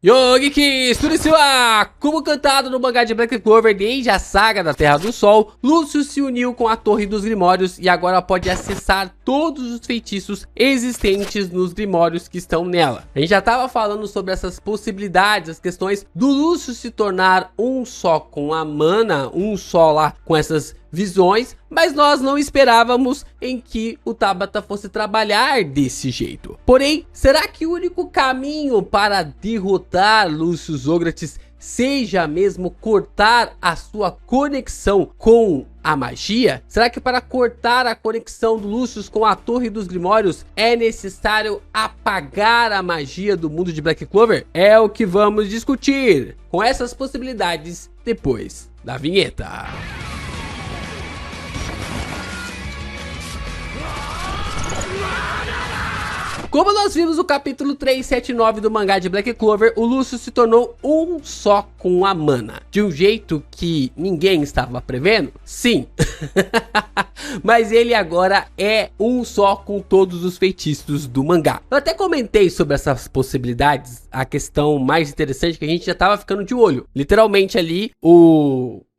Yo, Geeks, tudo isso? Como cantado no mangá de Black Clover desde a saga da Terra do Sol, Lúcio se uniu com a Torre dos Grimórios e agora pode acessar todos os feitiços existentes nos Grimórios que estão nela. A gente já estava falando sobre essas possibilidades, as questões do Lúcio se tornar um só com a mana, um só lá com essas visões, mas nós não esperávamos em que o Tabata fosse trabalhar desse jeito. Porém, será que o único caminho para derrotar Lúcio Zógrates seja mesmo cortar a sua conexão com a magia? Será que para cortar a conexão do Lúcio com a Torre dos Grimórios é necessário apagar a magia do mundo de Black Clover? É o que vamos discutir com essas possibilidades depois da vinheta. Como nós vimos no capítulo 379 do mangá de Black Clover, o Lúcio se tornou um só com a mana. De um jeito que ninguém estava prevendo? Sim. Mas ele agora é um só com todos os feitiços do mangá. Eu até comentei sobre essas possibilidades, a questão mais interessante que a gente já estava ficando de olho. Literalmente ali,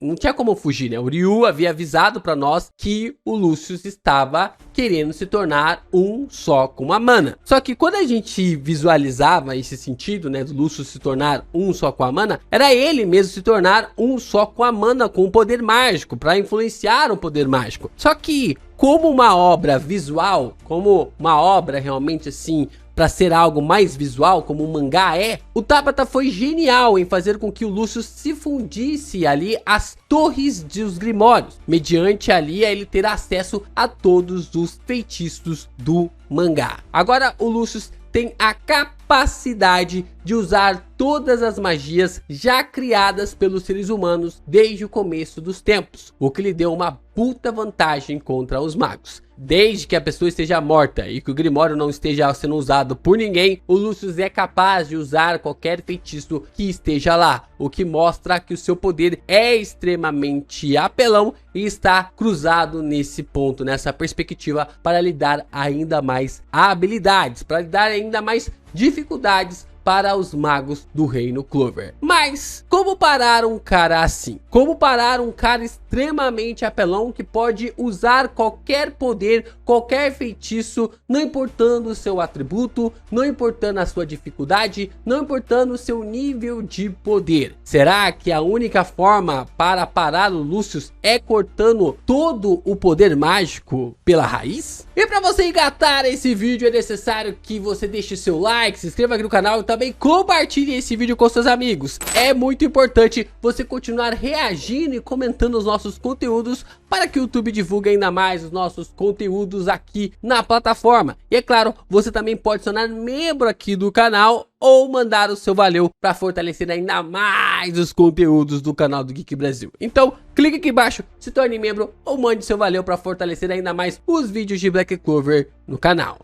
não tinha como fugir, né? O Ryu havia avisado pra nós que o Lúcio estava querendo se tornar um só com a mana. Só que quando a gente visualizava esse sentido, né, do Lúcio se tornar um só com a mana, era ele mesmo se tornar um só com a mana, com o poder mágico, para influenciar o poder mágico. Só que como uma obra visual, como uma obra realmente assim, para ser algo mais visual, como o mangá é, o Tabata foi genial em fazer com que o Lúcio se fundisse ali às torres dos Grimórios, mediante ali ele ter acesso a todos os feitiços do mangá. Agora o Lúcio tem a capacidade de usar todas as magias já criadas pelos seres humanos desde o começo dos tempos, o que lhe deu uma puta vantagem contra os magos. Desde que a pessoa esteja morta e que o Grimório não esteja sendo usado por ninguém, o Lúcio é capaz de usar qualquer feitiço que esteja lá, o que mostra que o seu poder é extremamente apelão e está cruzado nesse ponto, nessa perspectiva, para lhe dar ainda mais habilidades, para lhe dar ainda mais dificuldades para os magos do Reino Clover. Mas como parar um cara assim? Como parar um cara extremamente apelão que pode usar qualquer poder, qualquer feitiço, não importando o seu atributo, não importando a sua dificuldade, não importando o seu nível de poder? Será que a única forma para parar o Lúcio é cortando todo o poder mágico pela raiz? E para você engatar esse vídeo é necessário que você deixe seu like, se inscreva aqui no canal e também compartilhe esse vídeo com seus amigos. É muito importante você continuar reagindo e comentando os nossos conteúdos para que o YouTube divulgue ainda mais os nossos conteúdos aqui na plataforma. E é claro, você também pode se tornar membro aqui do canal ou mandar o seu valeu para fortalecer ainda mais os conteúdos do canal do Geek Brasil. Então, clique aqui embaixo, se torne membro ou mande seu valeu para fortalecer ainda mais os vídeos de Black Clover no canal.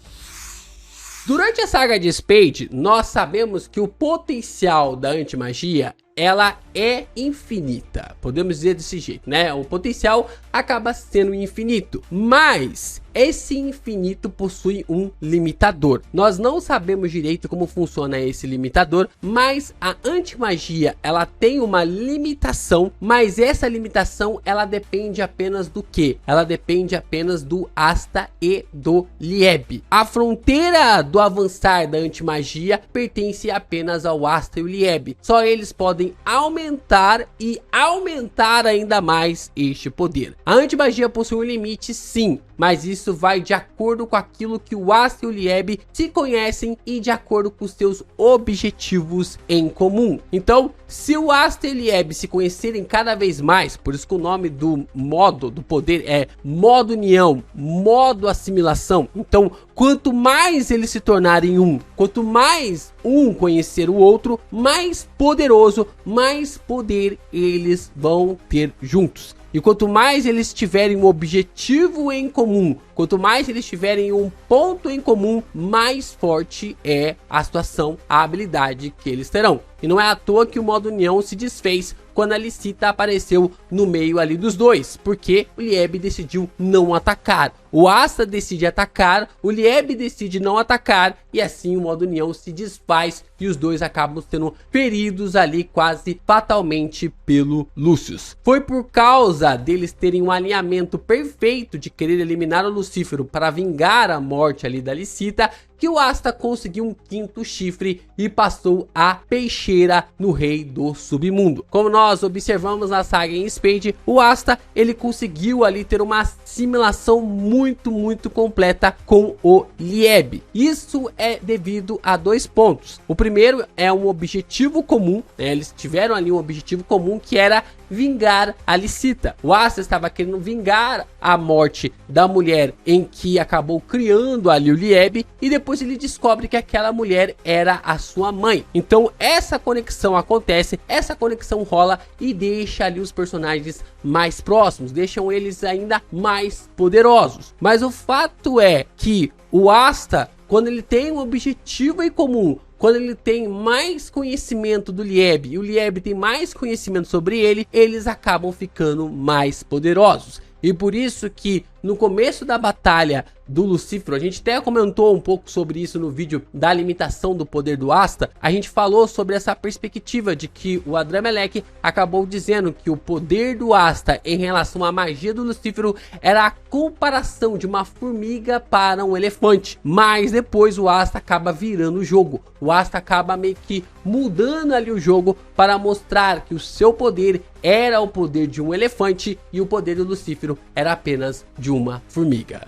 Durante a saga de Spade, nós sabemos que o potencial da antimagia, ela é infinita, podemos dizer desse jeito, né? O potencial acaba sendo infinito, mas esse infinito possui um limitador. Nós não sabemos direito como funciona esse limitador, mas a antimagia, ela tem uma limitação, mas essa limitação, ela depende apenas do quê? Ela depende apenas do Asta e do Lieb. A fronteira do avançar da antimagia pertence apenas ao Asta e o Lieb. Só eles podem aumentar e aumentar ainda mais este poder. A antimagia possui um limite, sim, mas isso vai de acordo com aquilo que o Asta e o Lieb se conhecem e de acordo com os seus objetivos em comum. Então, se o Asta e o Lieb se conhecerem cada vez mais, por isso que o nome do modo do poder é modo união, modo assimilação. Então, quanto mais eles se tornarem um, quanto mais um conhecer o outro, mais poderoso, mais poder eles vão ter juntos. E quanto mais eles tiverem um objetivo em comum, quanto mais eles tiverem um ponto em comum, mais forte é a situação, a habilidade que eles terão. E não é à toa que o modo união se desfez quando a Alicita apareceu no meio ali dos dois, porque o Lieb decidiu não atacar. O Asta decide atacar, o Lieb decide não atacar, e assim o modo união se desfaz e os dois acabam sendo feridos ali quase fatalmente pelo Lucius. Foi por causa deles terem um alinhamento perfeito de querer eliminar o Lucífero para vingar a morte ali da Alicita, que o Asta conseguiu um quinto chifre e passou a peixeira no rei do submundo. Como nós observamos na saga em Spade, o Asta ele conseguiu ali ter uma assimilação muito completa com o Lieb. Isso é devido a dois pontos. O primeiro é um objetivo comum, né? Eles tiveram ali um objetivo comum que era vingar a Alicita. O Asta estava querendo vingar a morte da mulher em que acabou criando ali o Lieb, e depois ele descobre que aquela mulher era a sua mãe. Então essa conexão acontece, essa conexão rola e deixa ali os personagens mais próximos, deixam eles ainda mais poderosos. Mas o fato é que o Asta, quando ele tem um objetivo em comum, quando ele tem mais conhecimento do Lieb e o Lieb tem mais conhecimento sobre ele, eles acabam ficando mais poderosos. E por isso que no começo da batalha do Lucífero, a gente até comentou um pouco sobre isso no vídeo da limitação do poder do Asta, a gente falou sobre essa perspectiva de que o Adramelech acabou dizendo que o poder do Asta em relação à magia do Lucífero era a comparação de uma formiga para um elefante. Mas depois o Asta acaba virando o jogo, o Asta acaba meio que mudando ali o jogo para mostrar que o seu poder era o poder de um elefante e o poder do Lucífero era apenas de uma formiga.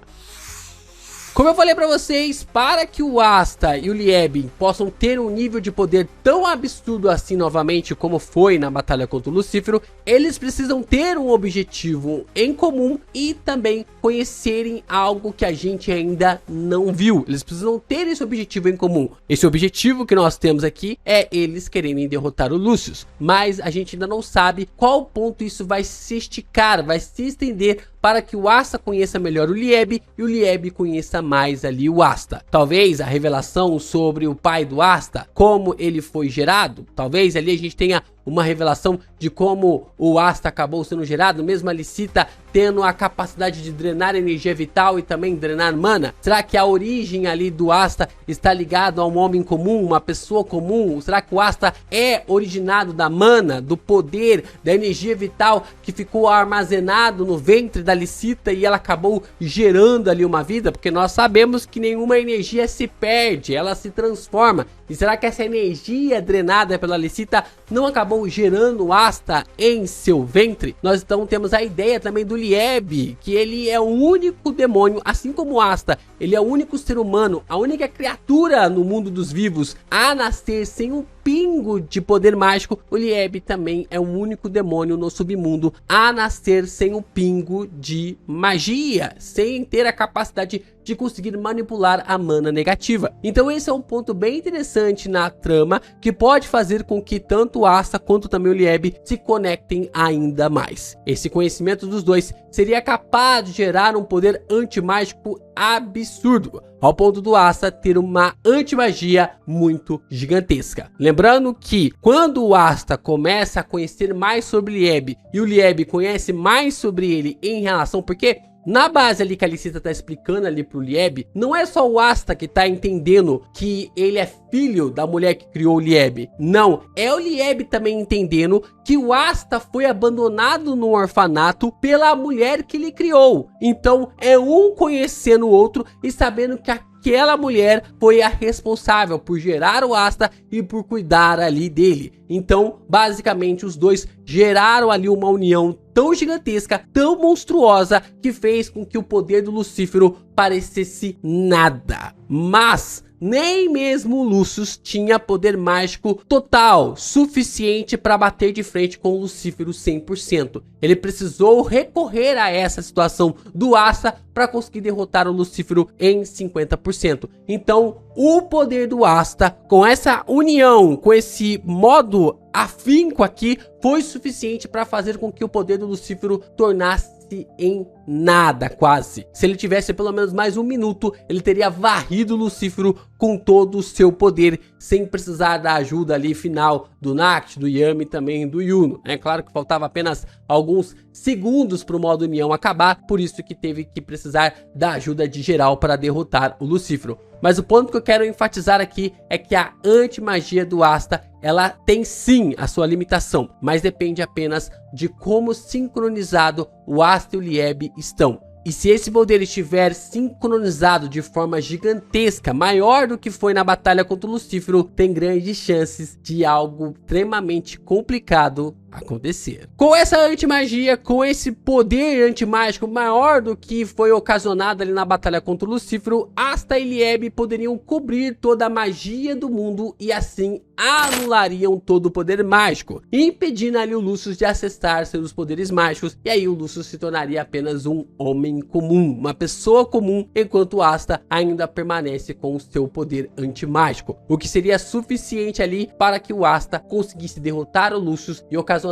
Como eu falei pra vocês, para que o Asta e o Lieb possam ter um nível de poder tão absurdo assim novamente como foi na batalha contra o Lucífero, eles precisam ter um objetivo em comum e também conhecerem algo que a gente ainda não viu. Eles precisam ter esse objetivo em comum. Esse objetivo que nós temos aqui é eles quererem derrotar o Lucius, mas a gente ainda não sabe qual ponto isso vai se esticar, vai se estender para que o Asta conheça melhor o Lieb e o Lieb conheça mais ali o Asta. Talvez a revelação sobre o pai do Asta, como ele foi gerado, talvez ali a gente tenha uma revelação de como o Asta acabou sendo gerado, mesmo a Alicita tendo a capacidade de drenar energia vital e também drenar mana. Será que a origem ali do Asta está ligado a um homem comum, uma pessoa comum? Será que o Asta é originado da mana, do poder, da energia vital que ficou armazenado no ventre da Alicita e ela acabou gerando ali uma vida? Porque nós sabemos que nenhuma energia se perde, ela se transforma. E será que essa energia drenada pela Alicita não acabou gerando o Asta em seu ventre? Nós então temos a ideia também do Lieb, que ele é o único demônio, assim como o Asta, ele é o único ser humano, a única criatura no mundo dos vivos a nascer sem um pingo de poder mágico. O Lieb também é o único demônio no submundo a nascer sem um pingo de magia, sem ter a capacidade de conseguir manipular a mana negativa. Então esse é um ponto bem interessante na trama, que pode fazer com que tanto o Asta quanto também o Lieb se conectem ainda mais. Esse conhecimento dos dois seria capaz de gerar um poder antimágico absurdo, ao ponto do Asta ter uma antimagia muito gigantesca. Lembrando que quando o Asta começa a conhecer mais sobre o Lieb e o Lieb conhece mais sobre ele em relação, porque na base ali que a Alicita tá explicando ali pro Lieb, não é só o Asta que tá entendendo que ele é filho da mulher que criou o Lieb. Não, é o Lieb também entendendo que o Asta foi abandonado no orfanato pela mulher que ele criou. Então é um conhecendo o outro e sabendo que aquela mulher foi a responsável por gerar o Asta e por cuidar ali dele. Então, basicamente, os dois geraram ali uma união tão gigantesca, tão monstruosa, que fez com que o poder do Lucífero parecesse nada. Mas nem mesmo o Lucius tinha poder mágico total, suficiente para bater de frente com o Lucífero 100%. Ele precisou recorrer a essa situação do Asta para conseguir derrotar o Lucífero em 50%. Então, o poder do Asta, com essa união, com esse modo afinco aqui, foi suficiente para fazer com que o poder do Lucífero tornasse interesse em nada, quase. Se ele tivesse pelo menos mais um minuto, ele teria varrido Lucífero com todo o seu poder, sem precisar da ajuda ali final do Nacht, do Yami e também do Yuno. É claro que faltava apenas alguns segundos para o modo União acabar, por isso que teve que precisar da ajuda de geral para derrotar o Lucífero. Mas o ponto que eu quero enfatizar aqui é que a antimagia do Asta, ela tem sim a sua limitação, mas depende apenas de como sincronizado o Asta e o Lieb estão. E se esse poder estiver sincronizado de forma gigantesca, maior do que foi na batalha contra o Lucífero, tem grandes chances de algo extremamente complicado acontecer. Com essa antimagia, com esse poder antimágico maior do que foi ocasionado ali na batalha contra o Lucífero, Asta e Lieb poderiam cobrir toda a magia do mundo e assim anulariam todo o poder mágico, impedindo ali o Lucius de acessar seus poderes mágicos, e aí o Lucius se tornaria apenas um homem comum, uma pessoa comum, enquanto Asta ainda permanece com o seu poder antimágico, o que seria suficiente ali para que o Asta conseguisse derrotar o Lucius e ocasionar,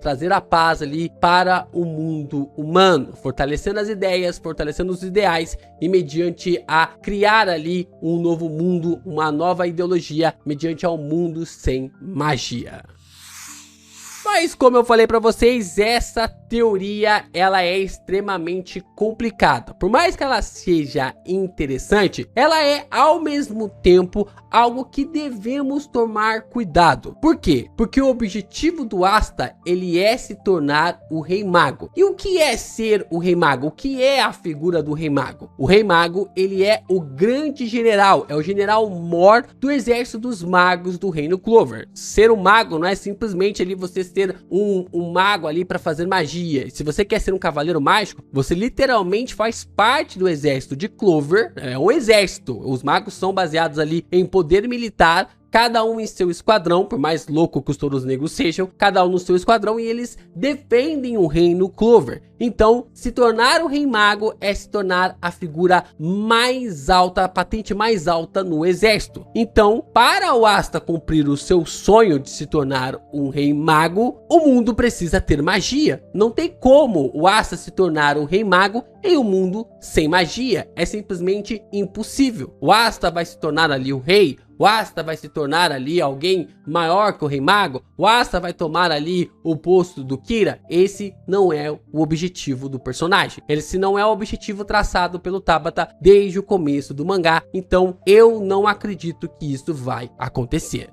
trazer a paz ali para o mundo humano, fortalecendo as ideias, fortalecendo os ideais e mediante a criar ali um novo mundo, uma nova ideologia, mediante ao mundo sem magia. Mas como eu falei para vocês, essa teoria ela é extremamente complicada. Por mais que ela seja interessante, ela é ao mesmo tempo algo que devemos tomar cuidado. Por quê? Porque o objetivo do Asta, ele é se tornar o Rei Mago. E o que é ser o Rei Mago? O que é a figura do Rei Mago? O Rei Mago, ele é o grande general, é o general mor do exército dos magos do Reino Clover. Ser um mago não é simplesmente ali você ser um mago ali para fazer magia. Se você quer ser um cavaleiro mágico, você literalmente faz parte do exército de Clover. É um exército. Os magos são baseados ali em poder militar, cada um em seu esquadrão, por mais louco que os touros negros sejam, cada um no seu esquadrão, e eles defendem o reino Clover. Então, se tornar o Rei Mago é se tornar a figura mais alta, a patente mais alta no exército. Então, para o Asta cumprir o seu sonho de se tornar um Rei Mago, o mundo precisa ter magia. Não tem como o Asta se tornar um Rei Mago em um mundo sem magia. É simplesmente impossível. O Asta vai se tornar ali o rei, o Asta vai se tornar ali alguém maior que o Rei Mago, o Asta vai tomar ali o posto do Kira. Esse não é o objetivo do personagem. Esse não é o objetivo traçado pelo Tabata desde o começo do mangá. Então eu não acredito que isso vai acontecer.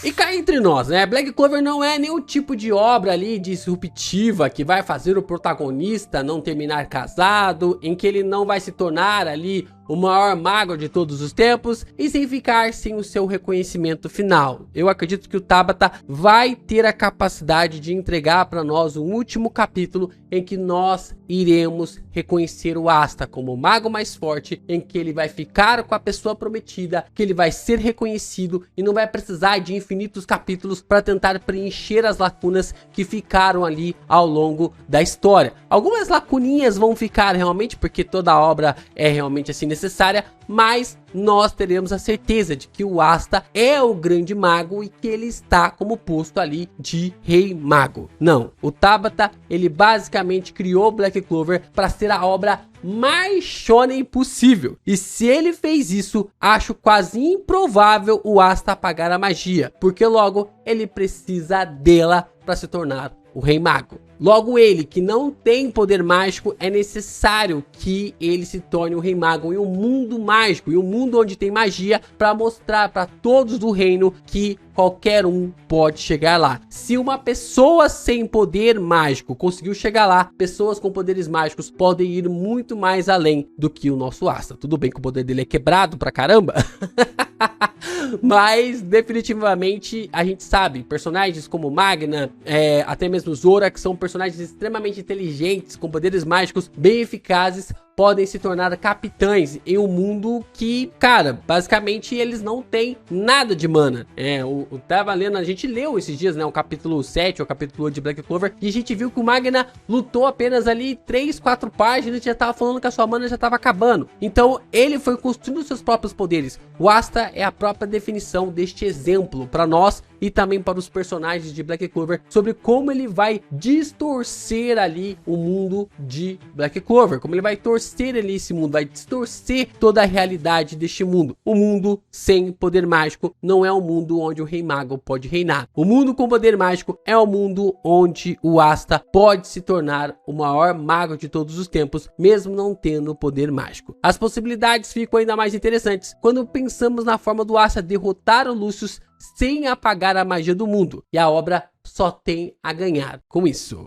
E cá entre nós, né? Black Clover não é nenhum tipo de obra ali disruptiva que vai fazer o protagonista não terminar casado, em que ele não vai se tornar ali o maior mago de todos os tempos e sem ficar sem o seu reconhecimento final. Eu acredito que o Tabata vai ter a capacidade de entregar para nós um último capítulo em que nós iremos reconhecer o Asta como o mago mais forte, em que ele vai ficar com a pessoa prometida, que ele vai ser reconhecido e não vai precisar de infinitos capítulos para tentar preencher as lacunas que ficaram ali ao longo da história. Algumas lacuninhas vão ficar realmente, porque toda obra é realmente assim necessária, mas nós teremos a certeza de que o Asta é o grande mago e que ele está como posto ali de Rei Mago. Não, o Tabata, ele basicamente criou Black Clover para ser a obra mais shonen possível. E se ele fez isso, acho quase improvável o Asta apagar a magia, porque logo ele precisa dela para se tornar o Rei Mago. Logo ele, que não tem poder mágico, é necessário que ele se torne um Rei Mago em um mundo mágico, em um mundo onde tem magia, para mostrar para todos do reino que qualquer um pode chegar lá. Se uma pessoa sem poder mágico conseguiu chegar lá, pessoas com poderes mágicos podem ir muito mais além do que o nosso Asta. Tudo bem que o poder dele é quebrado pra caramba, mas definitivamente a gente sabe, personagens como Magna, até mesmo Zora, que são personagens extremamente inteligentes, com poderes mágicos bem eficazes, podem se tornar capitães em um mundo que, cara, basicamente eles não têm nada de mana. Tava lendo, a gente leu esses dias, né, o capítulo 7, o capítulo 8 de Black Clover, e a gente viu que o Magna lutou apenas ali 3, 4 páginas e já tava falando que a sua mana já tava acabando. Então ele foi construindo seus próprios poderes. O Asta é a própria definição deste exemplo para nós e também para os personagens de Black Clover sobre como ele vai distorcer ali o mundo de Black Clover, como ele vai torcer ali esse mundo, vai distorcer toda a realidade deste mundo. O mundo sem poder mágico não é um mundo onde o Rei Mago pode reinar. O mundo com poder mágico é o mundo onde o Asta pode se tornar o maior mago de todos os tempos, mesmo não tendo poder mágico. As possibilidades ficam ainda mais interessantes quando pensamos na forma do Asta derrotar o Lucius sem apagar a magia do mundo, e a obra só tem a ganhar com isso.